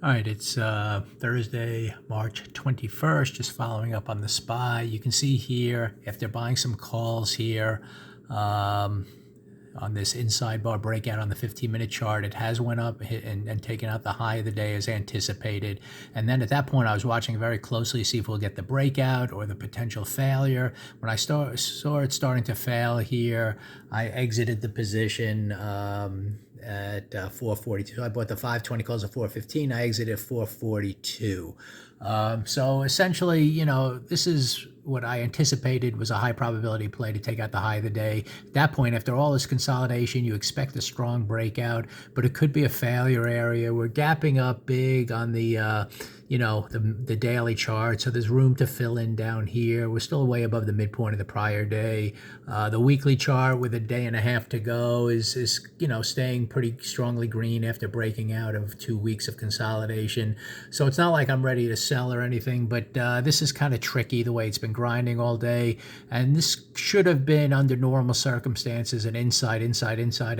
All right, it's Thursday, March 21st, just following up on the SPY. You can see here, if they're buying some calls here um, on this inside bar breakout on the 15-minute chart, it has went up and taken out the high of the day as anticipated. And then at that point, I was watching very closely to see if we'll get the breakout or the potential failure. When I saw it starting to fail here, I exited the position at 442. So I bought the 520 calls at 415. I exited at 442. So essentially, this is what I anticipated was a high probability play to take out the high of the day. At that point, after all this consolidation, you expect a strong breakout, but it could be a failure area. We're gapping up big on the daily chart, so there's room to fill in down here. We're still way above the midpoint of the prior day. The weekly chart with a day and a half to go is staying pretty strongly green after breaking out of 2 weeks of consolidation. So it's not like I'm ready to sell or anything, but this is kind of tricky the way it's been grinding all day, and this should have been under normal circumstances an inside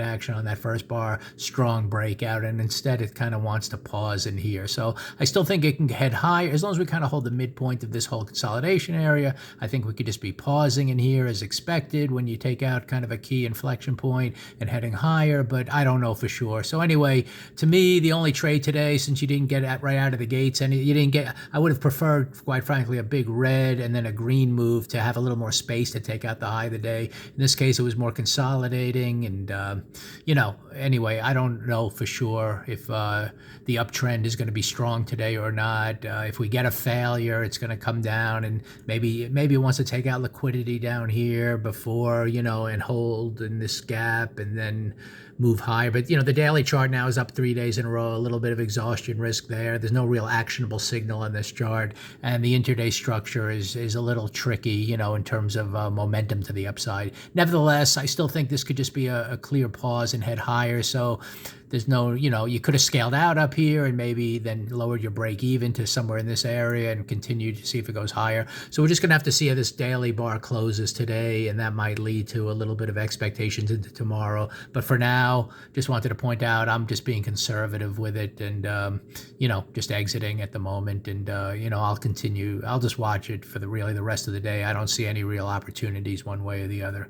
action on that first bar, strong breakout, and instead it kind of wants to pause in here. So I still think it can head higher as long as we kind of hold the midpoint of this whole consolidation area. I think we could just be pausing in here as expected when you take out kind of a key inflection point and heading higher, but I don't know for sure. So anyway, to me, the only trade today, since you didn't get right out of the gates, and you didn't get, I would have preferred, quite frankly, a big red and then a green move to have a little more space to take out the high of the day. In this case, it was more consolidating, and anyway, I don't know for sure if the uptrend is going to be strong today or not. If we get a failure, it's going to come down, and maybe it wants to take out liquidity down here before, and hold in this gap and then move higher. But the daily chart now is up 3 days in a row, a little bit of exhaustion risk there. There's no real actionable signal on this chart, and the intraday structure is a little tricky, in terms of momentum to the upside. Nevertheless, I still think this could just be a clear pause and head higher. So there's no, you could have scaled out up here and maybe then lowered your break even to somewhere in this area and continued to see if it goes higher. So we're just going to have to see how this daily bar closes today, and that might lead to a little bit of expectations into tomorrow. But for now, just wanted to point out I'm just being conservative with it, and just exiting at the moment. And I'll continue. I'll just watch it for the rest of the day. I don't see any real opportunities one way or the other.